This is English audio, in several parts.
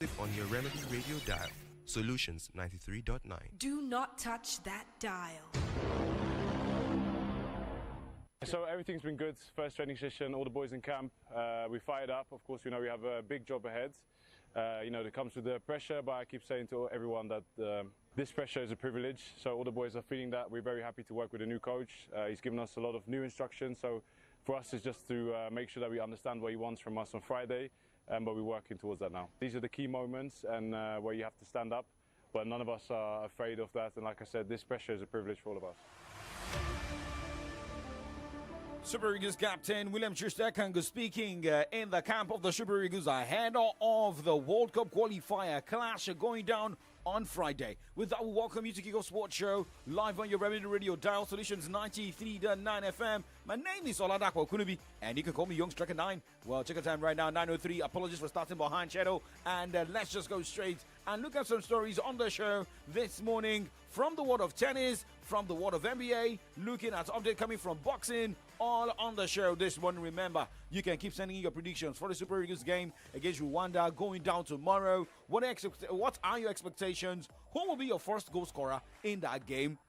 on your Remedy radio dial. Solutions 93.9. Do not touch that dial. So everything's been good. First training session, all the boys in camp. We fired up. Of course, we know we have a big job ahead. That comes with the pressure, but I keep saying to everyone that this pressure is a privilege. So all the boys are feeling that. We're very happy to work with a new coach. He's given us a lot of new instructions. So for us, it's just to make sure that we understand what he wants from us on Friday. But we're working towards that now. These are the key moments and where you have to stand up. But none of us are afraid of that. And like I said, this pressure is a privilege for all of us. Super Eagles captain William Chukwuekangu speaking in the camp of the Super Eagles ahead of the World Cup qualifier clash going down on Friday. With that, we welcome you to Kiko Sports Show live on your Remedy Radio dial, Solutions 93.9 FM. My name is Oladapo Kunubi, and you can call me Young Striker 9. Well, check the time right now, 9:03. Apologies for starting behind Shadow, and let's just go straight and look at some stories on the show this morning from the world of tennis, from the world of NBA, looking at update coming from boxing, all on the show this morning. Remember, you can keep sending in your predictions for the Super Eagles game against Rwanda going down tomorrow. What are your expectations? Who will be your first goal scorer in that game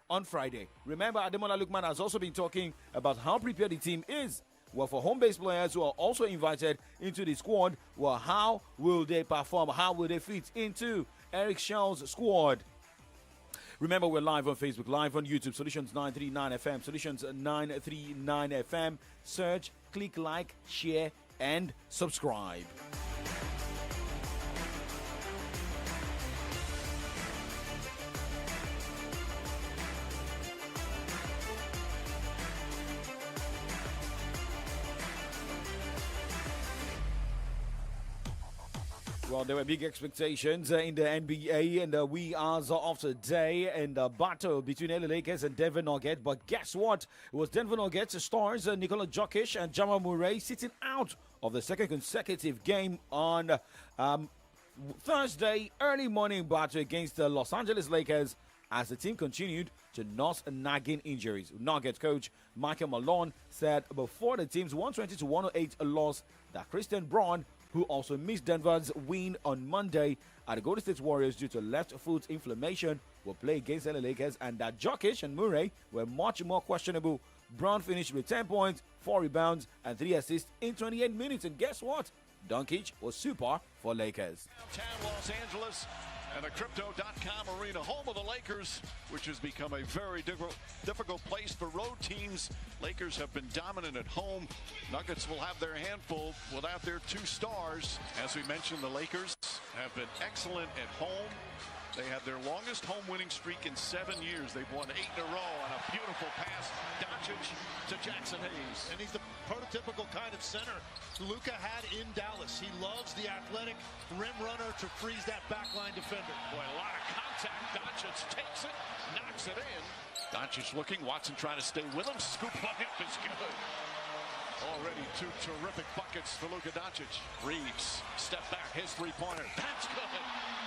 on Friday? Remember, Ademola Lookman has also been talking about how prepared the team is. Well, for home-based players who are also invited into the squad, well, how will they perform? How will they fit into Eric Shell's squad? Remember, we're live on Facebook, live on YouTube, Solutions 939 FM, Solutions 939 FM. Search, click like, share, and subscribe. Well, there were big expectations in the NBA and the wee hours of today in the battle between LA Lakers and Denver Nuggets. But guess what? It was Denver Nuggets stars Nikola Jokic and Jamal Murray sitting out of the second consecutive game on Thursday early morning battle against the Los Angeles Lakers as the team continued to nurse nagging injuries. Nuggets coach Michael Malone said before the team's 120-108 loss that Christian Braun, who also missed Denver's win on Monday at the Golden State Warriors due to left foot inflammation, will play against LA Lakers, and that Jokic and Murray were much more questionable. Brown finished with 10 points, 4 rebounds, and 3 assists in 28 minutes. And guess what? Doncic was super for Lakers. Downtown Los Angeles and the Crypto.com Arena, home of the Lakers, which has become a very difficult place for road teams. Lakers have been dominant at home. Nuggets will have their handful without their 2 stars. As we mentioned, the Lakers have been excellent at home. They have their longest home winning streak in 7 years. They've won 8 in a row on a beautiful pass. Doncic to Jackson Hayes. And he's the prototypical kind of center Luka had in Dallas. He loves the athletic rim runner to freeze that backline defender. Boy, a lot of contact. Doncic takes it, knocks it in. Doncic looking, Watson trying to stay with him. Scoop layup is good. Already 2 terrific buckets for Luka Doncic. Reeves, step back, his 3-pointer. That's good.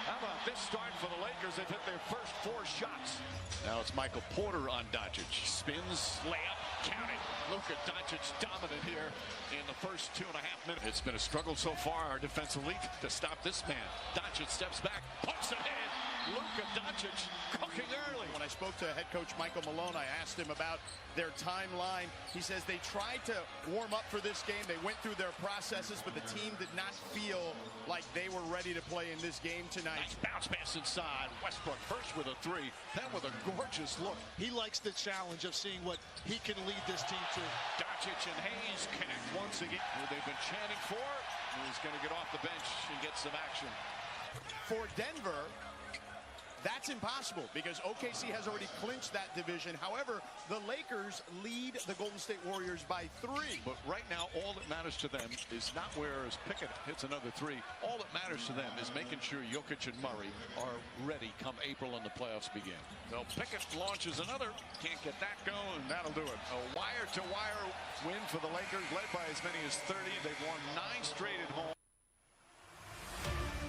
How about this start for the Lakers? They've hit their first 4 shots. Now it's Michael Porter on Doncic. Spins, layup, count it. Luka Doncic dominant here in the first 2.5 minutes. It's been a struggle so far, our defensively, to stop this man. Doncic steps back, puts it in. Luka Doncic cooking early. When I spoke to head coach Michael Malone, I asked him about their timeline. He says they tried to warm up for this game. They went through their processes, but the team did not feel like they were ready to play in this game tonight. Nice bounce pass inside. Westbrook first with a 3, then with a gorgeous look. He likes the challenge of seeing what he can lead this team to. Doncic and Hayes connect once again. Who they've been chanting for. He's going to get off the bench and get some action. For Denver, that's impossible because OKC has already clinched that division. However, the Lakers lead the Golden State Warriors by 3. But right now, all that matters to them is not where as Pickett hits another 3. All that matters to them is making sure Jokic and Murray are ready come April and the playoffs begin. So Pickett launches another. Can't get that going, and that'll do it. A wire-to-wire win for the Lakers, led by as many as 30. They've won 9 straight at home.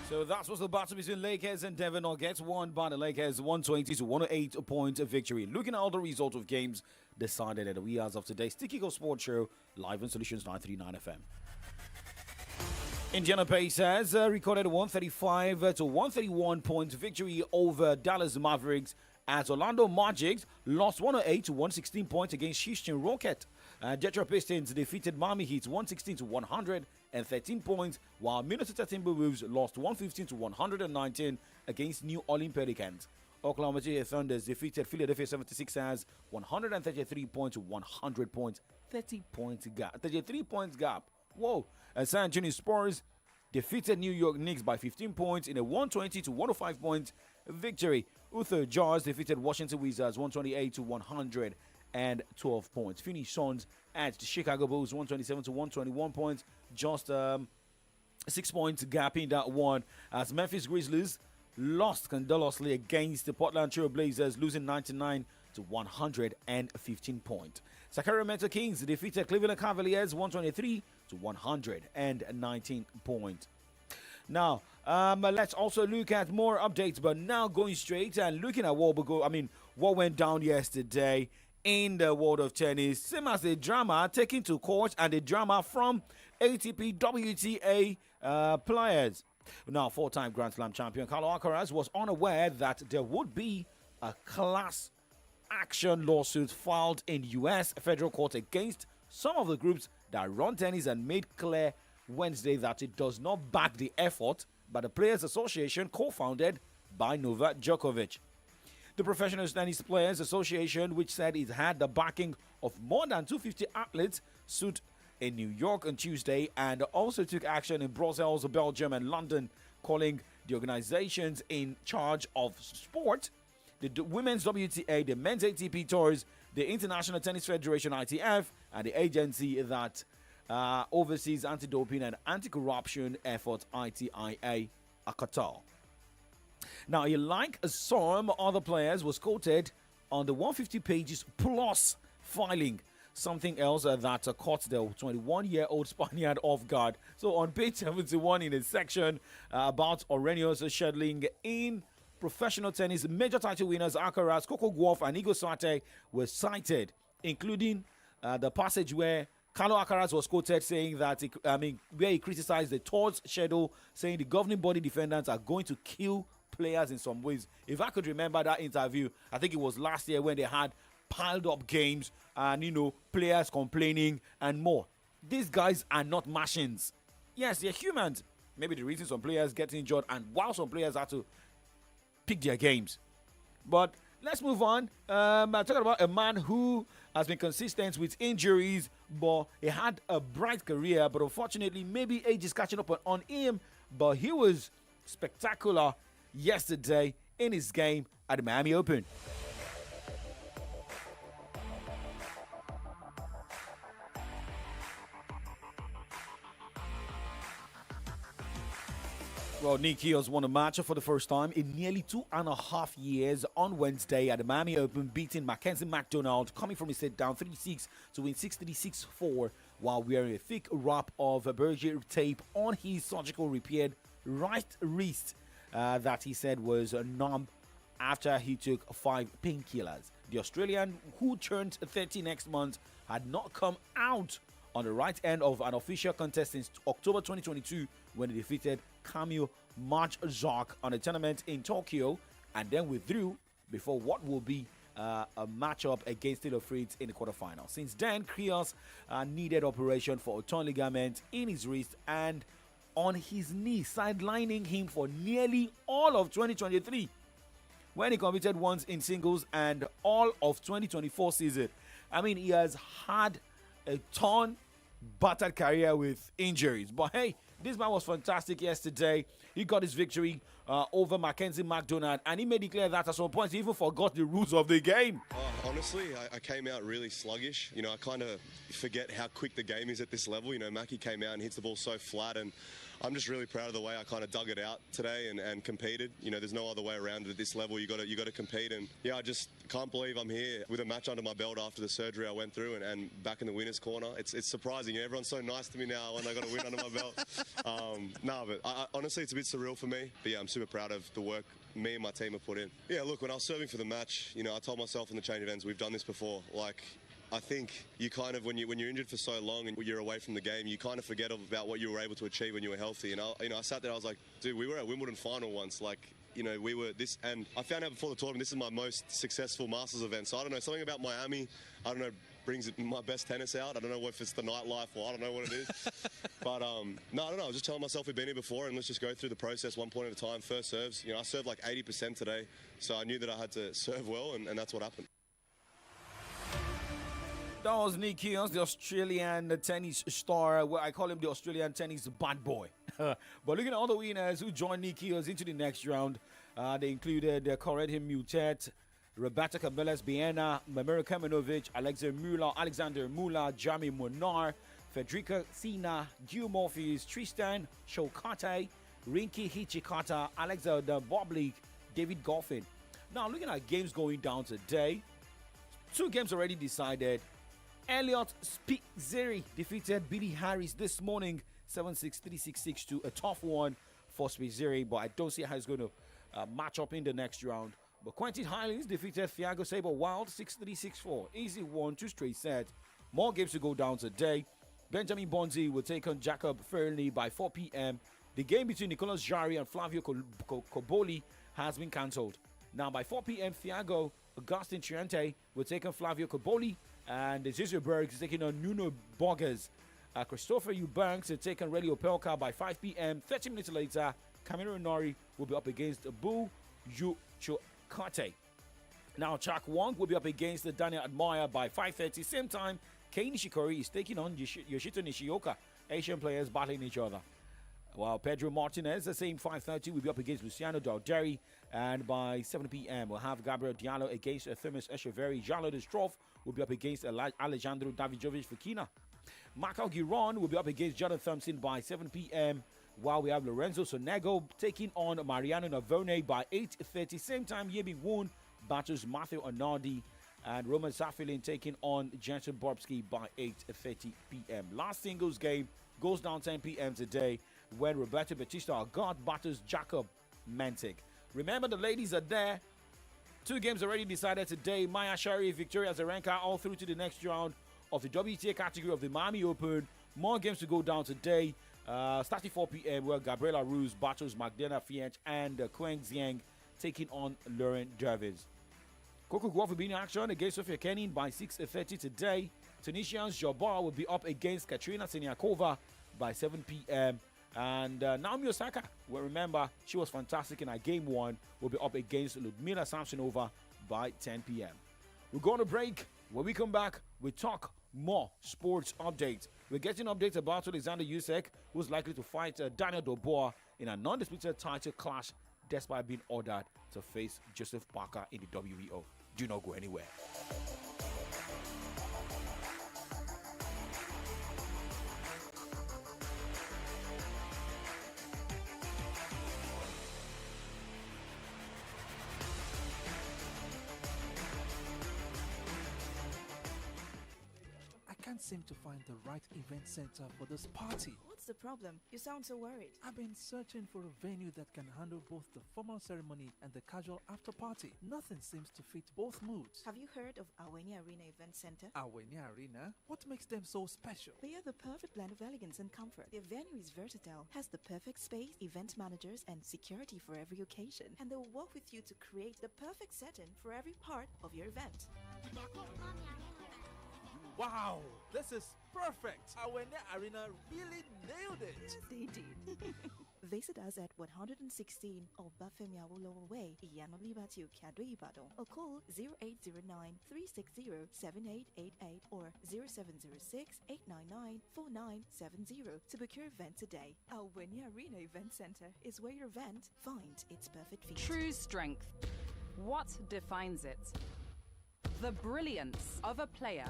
So that was the battle between Lakers and Denver Nuggets, won by the Lakers 120-108 point victory. Looking at all the results of games decided at the wee hours of today's Sticky Go Sports Show, live on Solutions 939 FM. Indiana Pacers recorded 135 to 131 points victory over Dallas Mavericks as Orlando Magic lost 108 to 116 points against Houston Rockets. Detroit Pistons defeated Miami Heat 116 to 113 points, while Minnesota Timberwolves lost 115 to 119 against New Orleans Pelicans. Oklahoma City Thunders defeated Philadelphia 76ers 133 points to 100 points, 33 points gap. Whoa! San Antonio Spurs defeated New York Knicks by 15 points in a 120 to 105 points victory. Utah Jazz defeated Washington Wizards 128 to 112 points. Phoenix Suns at the Chicago Bulls 127 to 121 points, just 6 points gap in that one. As Memphis Grizzlies lost scandalously against the Portland Trail Blazers, losing 99 to 115 points. Sacramento Kings defeated Cleveland Cavaliers 123 to 119 points. Now, let's also look at more updates, but now going straight and looking at what went down yesterday in the world of tennis. Same as the drama taken to court and the drama from ATP WTA players. Now, four-time Grand Slam champion Carlos Alcaraz was unaware that there would be a class action lawsuit filed in U.S. federal court against some of the groups that run tennis, and made clear Wednesday that it does not back the effort by the Players Association co-founded by Novak Djokovic. The Professional Tennis Players Association, which said it had the backing of more than 250 athletes, sued in New York on Tuesday and also took action in Brussels, Belgium, and London, calling the organizations in charge of sport the Women's WTA, the Men's ATP Tours, the International Tennis Federation ITF, and the agency that oversees anti-doping and anti-corruption efforts ITIA Qatar. Now, like some other players, was quoted on the 150 pages plus filing. Something else that caught the 21-year-old Spaniard off guard. So on page 71 in a section about Aurelius scheduling in professional tennis, major title winners Alcaraz, Coco Gauff, and Igo Swiatek were cited, including the passage where Carlos Alcaraz was quoted saying that, where he criticized the tour's schedule, saying the governing body defendants are going to kill players in some ways. If I could remember that interview, I think it was last year when they had piled up games and, players complaining and more. These guys are not machines. Yes, they're humans. Maybe the reason some players get injured and while some players have to pick their games. But let's move on. I'm talking about a man who has been consistent with injuries, but he had a bright career. But unfortunately, maybe age is catching up on him. But he was spectacular yesterday in his game at the Miami Open. Well, Nick Kyrgios won a match for the first time in nearly 2.5 years on Wednesday at the Miami Open, beating Mackenzie McDonald, coming from a set down 3-6 to win 6-3, 6-4, while wearing a thick wrap of Berger tape on his surgical repaired right wrist that he said was numb after he took 5 painkillers. The Australian, who turned 30 next month, had not come out on the right end of an official contest since October 2022 when he defeated Kamil Majchrzak on a tournament in Tokyo and then withdrew before what will be a matchup against Taylor Fritz in the quarterfinal. Since then, Kyrgios needed operation for a torn ligament in his wrist and on his knee, sidelining him for nearly all of 2023 when he competed once in singles and all of 2024 season. He has had a torn, battered career with injuries. But hey, this man was fantastic yesterday. He got his victory over Mackenzie McDonald, and he made it clear that at some point he even forgot the rules of the game. Honestly, I came out really sluggish. I kind of forget how quick the game is at this level. Mackie came out and hits the ball so flat, and I'm just really proud of the way I kind of dug it out today and competed. There's no other way around it at this level. You got to compete, and yeah, I just can't believe I'm here with a match under my belt after the surgery I went through and back in the winner's corner. It's surprising. Everyone's so nice to me now when I got a win under my belt. But honestly, it's a bit surreal for me. But yeah, I'm super proud of the work me and my team have put in. Yeah, look, when I was serving for the match, I told myself in the change of ends, we've done this before. I think you kind of, when you're injured for so long and you're away from the game, you kind of forget about what you were able to achieve when you were healthy. And I sat there, I was like, dude, we were at Wimbledon final once. Like, we were this, and I found out before the tournament, this is my most successful Masters event. So I don't know, something about Miami, I don't know, brings my best tennis out. I don't know if it's the nightlife or I don't know what it is. But no, I don't know. I was just telling myself we've been here before and let's just go through the process one point at a time. First serves. I served like 80% today, so I knew that I had to serve well, and that's what happened. That was Nick Kyrgios, the Australian tennis star. Well, I call him the Australian tennis bad boy. But looking at all the winners who joined Nick Kyrgios into the next round, they included Corinne Mutet, Roberta Cabellas Biena, Mamira Kamenovic, Alexander Mula, Jami Monar, Federica Sina, Gil Morpheus, Tristan Shokate, Rinki Hichikata, Alexander Boblik, David Goffin. Now, looking at games going down today, 2 games already decided. Elliot Spitzeri defeated Billy Harris this morning, 7-6, 3-6, 6-2. A tough one for Spitzeri, but I don't see how it's going to match up in the next round. But Quentin Hines defeated Thiago Saber Wild, 6-3, 6-4. Easy one, 2 straight sets. More games to go down today. Benjamin Bonzi will take on Jacob Fairley by 4 p.m. The game between Nicolas Jarry and Flavio Cobolli has been cancelled. Now, by 4 p.m., Thiago Agustin Triente will take on Flavio Cobolli, and Zizerberg is taking on Nuno Borges. Christopher Eubanks will take on Relio Opelka by 5 p.m. 30 minutes later, Camilo Nori will be up against Bu Yuchokate. Now, Chak Wong will be up against Daniel Admire by 5:30. Same time, Kei Nishikori is taking on Yoshito Nishioka. Asian players battling each other. While Pedro Martinez, the same 5:30, will be up against Luciano Dalderi. And by 7 p.m., we'll have Gabriel Diallo against Themis Echeverry. Jean-Claude Stroff will be up against Alejandro Davidovic Fekina. Macau Giron will be up against Jonathan Thompson by 7 p.m., while we have Lorenzo Sonego taking on Mariano Navone by 8:30. Same time, Yemi Woon battles Matthew Anardi, and Roman Safilin taking on Jensen Borbsky by 8:30 p.m. Last singles game goes down 10 p.m. today when Roberto Batista Agard battles Jacob Mentic. Remember, the ladies are there. 2 games already decided today. Maya Shari, Victoria Azarenka, all through to the next round of the WTA category of the Miami Open. More games to go down today. Starting 4 p.m. where Gabriela Ruse battles Magdalena Fiench and Quang Xiang taking on Lauren Dervis. Coco Gauff will be in action against Sofia Kenin by 6:30 today. Tunisian's Jabbar will be up against Katerina Siniakova by 7 p.m. And Naomi Osaka, well, remember, she was fantastic in our game 1, will be up against Ludmila Samsonova by 10 p.m. We're going to break. When we come back, we talk more sports updates. We're getting updates about Alexander Usyk, who's likely to fight Daniel Dubois in a non-disputed title clash despite being ordered to face Joseph Parker in the WBO. Do not go anywhere. I can't seem to find the right event center for this party. What's the problem? You sound so worried. I've been searching for a venue that can handle both the formal ceremony and the casual after party. Nothing seems to fit both moods. Have you heard of Awenia Arena Event Center? Awenia Arena? What makes them so special? They are the perfect blend of elegance and comfort. Their venue is versatile, has the perfect space, event managers, and security for every occasion. And they will work with you to create the perfect setting for every part of your event. Wow, this is perfect. Awenia Arena really nailed it. They did. Visit us at 116 Obafemi Awolowo Way, Iyano Libatu, Kado Ibadan, or call 0809-360-7888 or 0706-899-4970 to book your event today. Awenia Arena Event Center is where your event finds its perfect fit. True strength. What defines it? The brilliance of a player,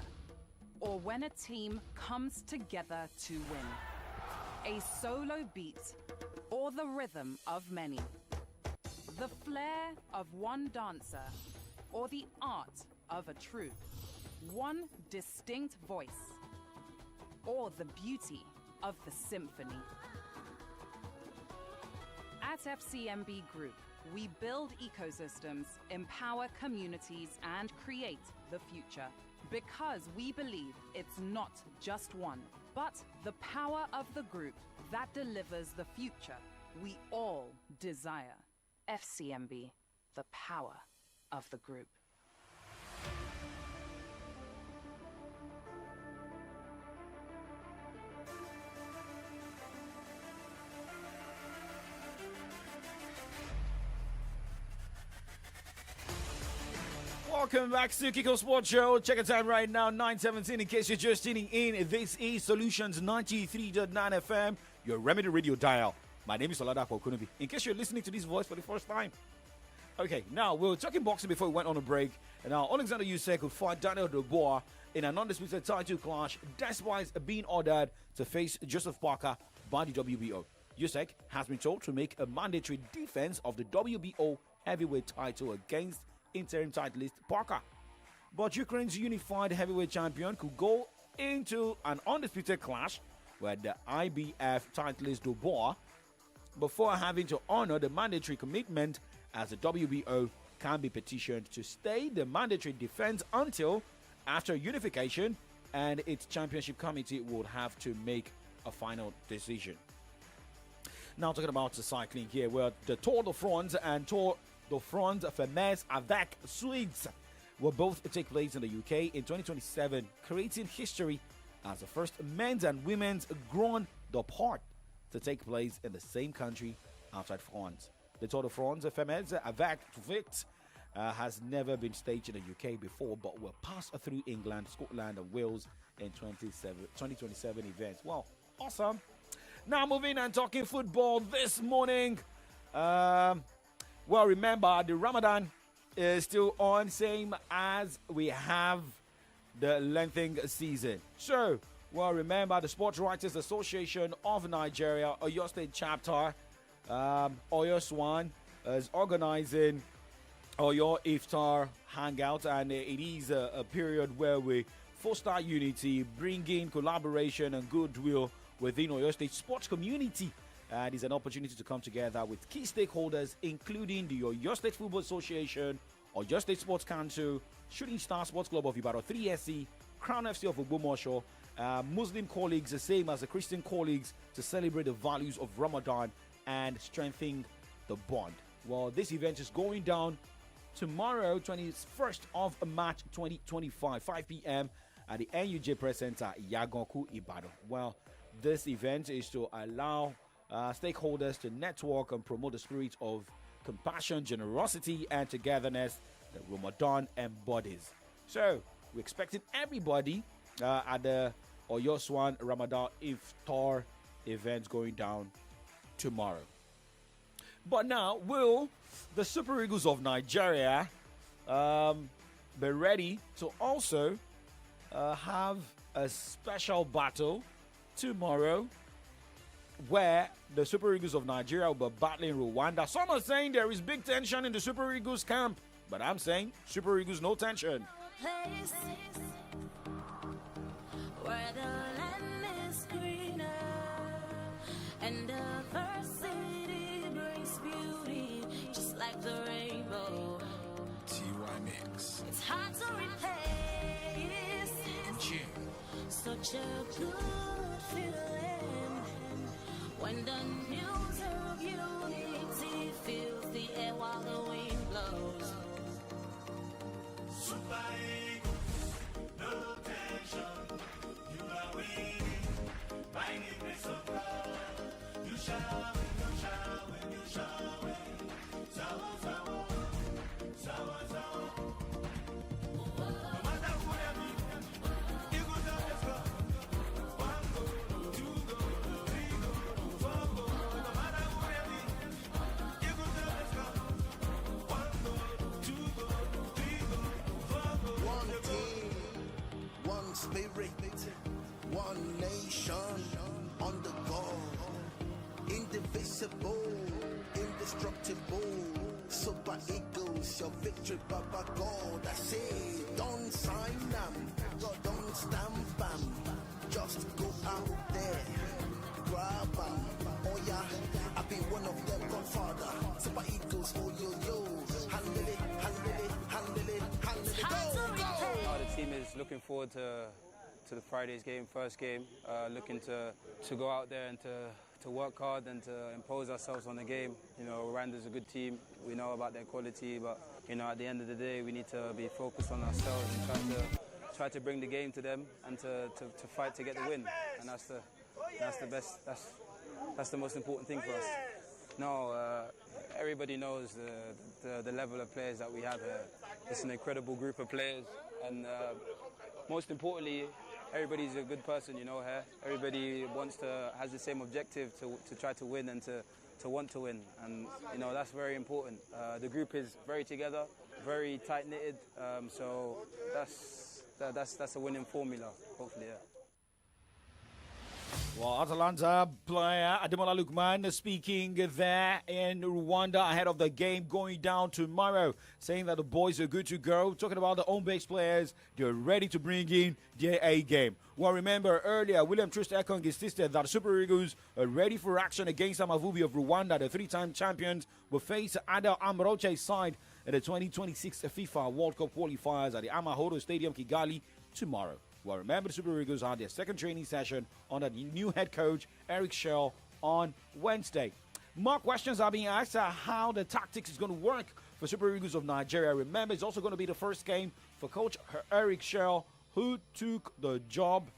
or when a team comes together to win. A solo beat, or the rhythm of many. The flair of one dancer, or the art of a troupe. One distinct voice, or the beauty of the symphony. At FCMB Group, we build ecosystems, empower communities, and create the future. Because we believe it's not just one, but the power of the group that delivers the future we all desire. FCMB, the power of the group. Welcome back to Kiko Sports Show. Check the time right now, 9:17. In case you're just tuning in, this is Solutions 93.9 FM, your Remedy Radio dial. My name is Oladapo Okunubi. In case you're listening to this voice for the first time. Okay, now we were talking boxing before we went on a break. And now Alexander Usyk could fight Daniel Dubois in an undisputed title clash, despite being ordered to face Joseph Parker by the WBO. Usyk has been told to make a mandatory defense of the WBO heavyweight title against interim titleist Parker. But Ukraine's unified heavyweight champion could go into an undisputed clash with the IBF titleist Dubois before having to honor the mandatory commitment, as the WBO can be petitioned to stay the mandatory defense until after unification, and its championship committee would have to make a final decision. Now talking about the cycling here, where the Tour de France and Tour de France Femmes avec Suites will both take place in the UK in 2027, creating history as the first men's and women's Grand Depart to take place in the same country outside France. The Tour de France Femmes avec Suites has never been staged in the UK before, but will pass through England, Scotland, and Wales in 2027 events. Well, awesome. Now moving and talking football this morning. Well, remember, the Ramadan is still on, same as we have the lengthening season. So, well, remember, the Sports Writers Association of Nigeria, Oyo State Chapter, Oyo Swan, is organizing Oyo Iftar Hangout, and it is a period where we foster unity, bring in collaboration and goodwill within Oyo State sports community. And it's an opportunity to come together with key stakeholders, including the Oyo State Football Association, Oyo State Sports Council, Shooting Star Sports Club of Ibadan 3SC, Crown FC of Ogbomoso, Muslim colleagues, the same as the Christian colleagues, to celebrate the values of Ramadan and strengthen the bond. Well, this event is going down tomorrow, 21st of March 2025, 5 p.m. at the NUJ Press Center, Yagonku, Ibadan. Well, this event is to allow stakeholders to network and promote the spirit of compassion, generosity, and togetherness that Ramadan embodies. So, we're expecting everybody at the Oyo Swan Ramadan Iftar event going down tomorrow. But now, will the Super Eagles of Nigeria be ready to also have a special battle tomorrow, where the Super Eagles of Nigeria will be battling Rwanda? Some are saying there is big tension in the Super Eagles camp, but I'm saying Super Eagles, no tension. Place where the land is greener and diversity brings beauty, just like the rainbow. TY Mix. It's hard to replace such a good feeling when the news of unity fills the air while the wind blows. Super Eagles, no tension. You are winning by the grace of God. You shall win, you shall win, you shall win. Sawa, sawa, sawa, sawa. No matter who they be, Eagles always go. 1 goal, 2 goal, 3 goal, 4 goal. No matter who they be, Eagles always go. 1 goal, 2 goal, 3 goal. One team, one spirit, one nation, on the go, indivisible, indestructible. Super Eagles, your victory, Baba God. I say, don't sign them, don't stamp them. Just go out there, grab them. Oh yeah, I've been one of them, Godfather. Super Eagles, oh yo yo, handle it, handle it, handle it, handle it. Go, go. The team is Looking forward to the Friday's game, first game. Looking to go out there and to work hard and to impose ourselves on the game. You know, Rwanda's a good team. We know about their quality, but you know, at the end of the day, we need to be focused on ourselves and try to bring the game to them and to fight to get the win. And that's the best. That's the most important thing for us. No, everybody knows the level of players that we have here. It's an incredible group of players, and most importantly, everybody's a good person, you know, here. Everybody has the same objective to try to win and to want to win, and you know, that's very important. The group is very together, very tight-knitted, so that's a winning formula, hopefully, yeah. Well, Atalanta player Ademola Lookman speaking there in Rwanda ahead of the game going down tomorrow, saying that the boys are good to go. Talking about the home-based players, they're ready to bring in their A game. Well, remember earlier, William Troost-Ekong insisted that the Super Eagles are ready for action against Amavubi of Rwanda. The three-time champions will face Adel Amroche's side at the 2026 FIFA World Cup qualifiers at the Amahoro Stadium, Kigali, tomorrow. Well, remember, the Super Eagles had their second training session under the new head coach, Eric Schell, on Wednesday. More questions are being asked how the tactics is going to work for Super Eagles of Nigeria. Remember, it's also going to be the first game for coach Eric Schell, who took the job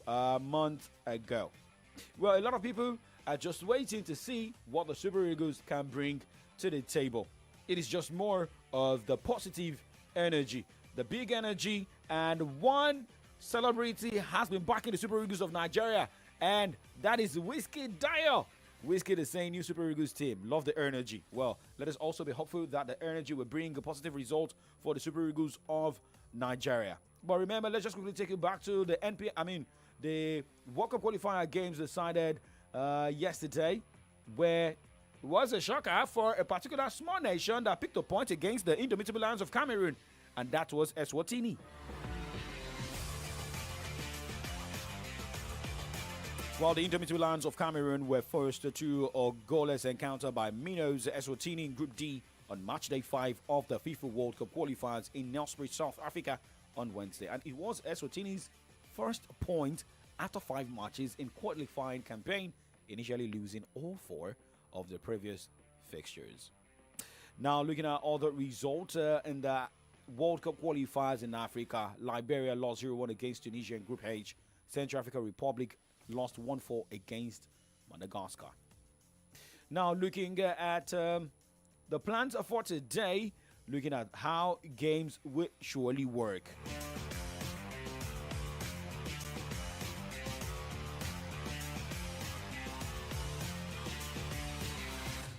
a month ago. Well, a lot of people are just waiting to see what the Super Eagles can bring to the table. It is just more of the positive energy, the big energy, and one celebrity has been backing the Super Eagles of Nigeria, and that is Whiskey Dyer. Whiskey is saying new Super Eagles team. Love the energy. Well, let us also be hopeful that the energy will bring a positive result for the Super Eagles of Nigeria. But remember, let's just quickly take you back to the World Cup qualifier games decided yesterday, where it was a shocker for a particular small nation that picked a point against the indomitable Lions of Cameroon, and that was Eswatini. While the Indomitable Lions of Cameroon were forced to a goalless encounter by Minos Eswatini in Group D on match day 5 of the FIFA World Cup qualifiers in Nelspruit, South Africa on Wednesday. And it was Eswatini's first point after 5 matches in qualifying campaign, initially losing all 4 of the previous fixtures. Now looking at other results in the World Cup qualifiers in Africa, Liberia lost 0-1 against Tunisia in Group H. Central African Republic lost 1-4 against Madagascar. Now looking at the plans for today, looking at how games will surely work.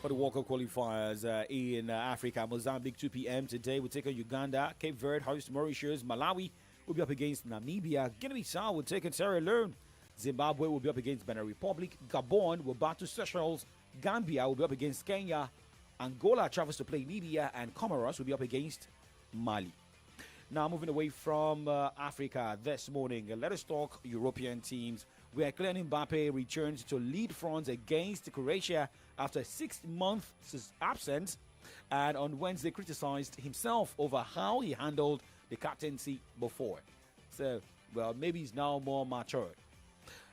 For the World Cup qualifiers in Africa, Mozambique 2 p.m. today will take on Uganda. Cape Verde hosts Mauritius. Malawi will be up against Namibia. Guinea-Bissau will take on Sierra Leone. Zimbabwe will be up against Benin Republic. Gabon will battle Seychelles. Gambia will be up against Kenya. Angola travels to play Libya, and Comoros will be up against Mali. Now moving away from Africa this morning, let us talk European teams, where Kylian Mbappe returns to lead France against Croatia after 6 months' absence, and on Wednesday criticized himself over how he handled the captaincy before. So, well, maybe he's now more mature.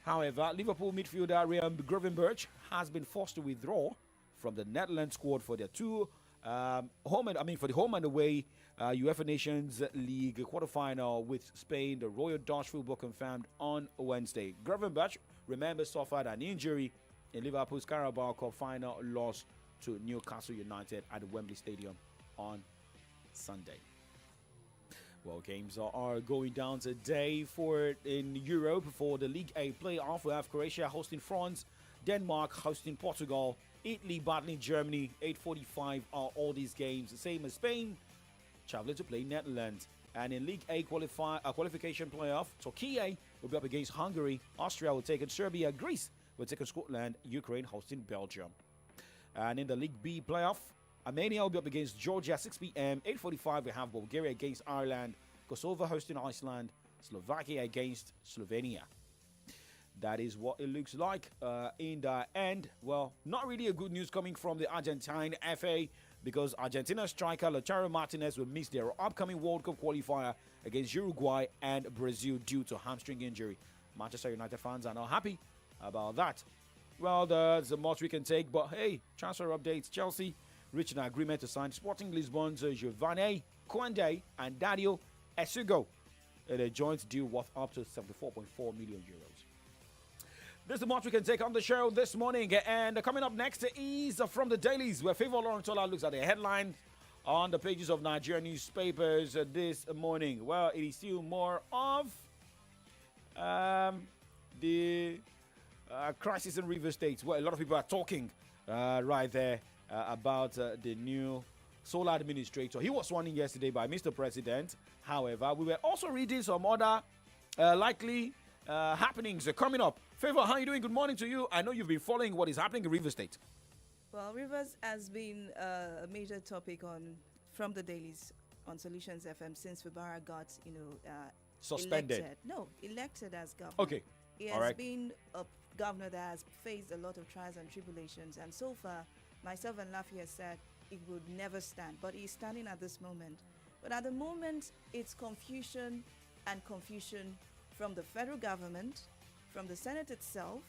However, Liverpool midfielder Ryan Gravenberch has been forced to withdraw from the Netherlands squad for their for the home and away UEFA Nations League quarterfinal with Spain. The Royal Dutch football confirmed on Wednesday. Gravenberch, remember, suffered an injury in Liverpool's Carabao Cup final loss to Newcastle United at the Wembley Stadium on Sunday. Well, games are going down today in Europe for the League A playoff. We have Croatia hosting France, Denmark hosting Portugal, Italy battling Germany. 8:45 are all these games. The same as Spain traveling to play Netherlands. And in League A qualification playoff, Turkey will be up against Hungary. Austria will take on Serbia. Greece will take on Scotland. Ukraine hosting Belgium. And in the League B playoff, Armenia will be up against Georgia, 6 p.m. 8:45 we have Bulgaria against Ireland. Kosovo hosting Iceland. Slovakia against Slovenia. That is what it looks like in the end. Well, not really a good news coming from the Argentine FA because Argentina striker Lautaro Martinez will miss their upcoming World Cup qualifier against Uruguay and Brazil due to hamstring injury. Manchester United fans are not happy about that. Well, there's much we can take, but hey, transfer updates. Chelsea reached an agreement to sign Sporting Lisbon's Giovanni Koundé and Dario Esugo in a joint deal worth up to 74.4 million euros. This is the much we can take on the show this morning. And coming up next is from the dailies, where Favor Laurentola looks at the headline on the pages of Nigerian newspapers this morning. Well, it is still more of the crisis in River State. Well, a lot of people are talking right there about the new sole administrator. He was sworn in yesterday by Mr. President. However, we were also reading some other likely happenings coming up. Favor, how are you doing? Good morning to you. I know you've been following what is happening in River State. Well, Rivers has been a major topic from the dailies on Solutions FM since Fubara got, suspended. Elected as governor. Okay. He has been a governor that has faced a lot of trials and tribulations, and so far, myself and Lafi has said it would never stand, but he's standing at this moment. But at the moment, it's confusion from the federal government, from the Senate itself,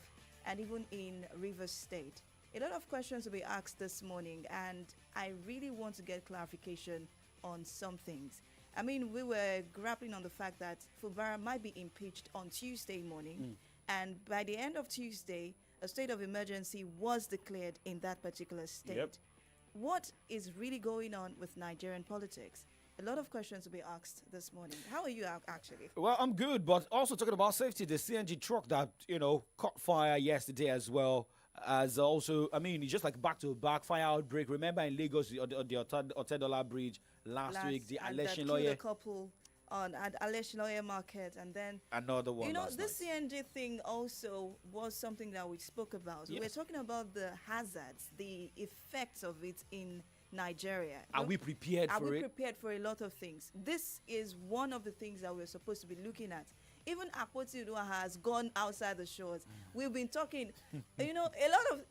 and even in Rivers State. A lot of questions will be asked this morning, and I really want to get clarification on some things. I mean, we were grappling on the fact that Fubara might be impeached on Tuesday morning, and by the end of Tuesday, a state of emergency was declared in that particular state. Yep. What is really going on with Nigerian politics? A lot of questions will be asked this morning. How are you actually? Well, I'm good, but also talking about safety, the CNG truck that, caught fire yesterday as well as also, it's just like back-to-back fire outbreak. Remember in Lagos, the Otedola Bridge last week, the Aleshin lawyer. A couple at Aleshin lawyer market, and then another one. This CNG thing also was something that we spoke about. Yes. We were talking about the hazards, the effects of it in Nigeria. Are we prepared for it? Are we prepared for a lot of things? This is one of the things that we're supposed to be looking at. Even Akpoti Uduaghan has gone outside the shores. We've been talking, a lot of.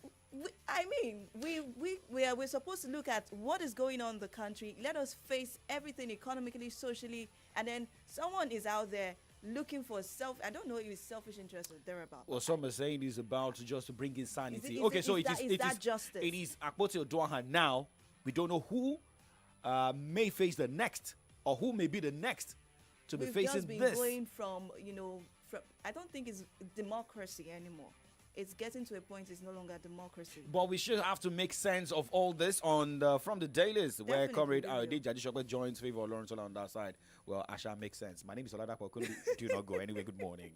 We're supposed to look at what is going on in the country. Let us face everything economically, socially, and then someone is out there looking for I don't know if it's selfish interest or thereabout. Well, some are saying it's about just to bring in sanity. Is that justice? It is Akpoti Uduaghan now. We don't know who may face the next, or who may be the next to be facing this. We've just been going from, I don't think it's democracy anymore. It's getting to a point it's no longer democracy. But we should have to make sense of all this from the dailies, where Comrade Ayode Jadishokwe joins Favor Lawrence on that side. Well, I shall make sense. My name is Oladapo Okoli. Do not go anywhere. Good morning.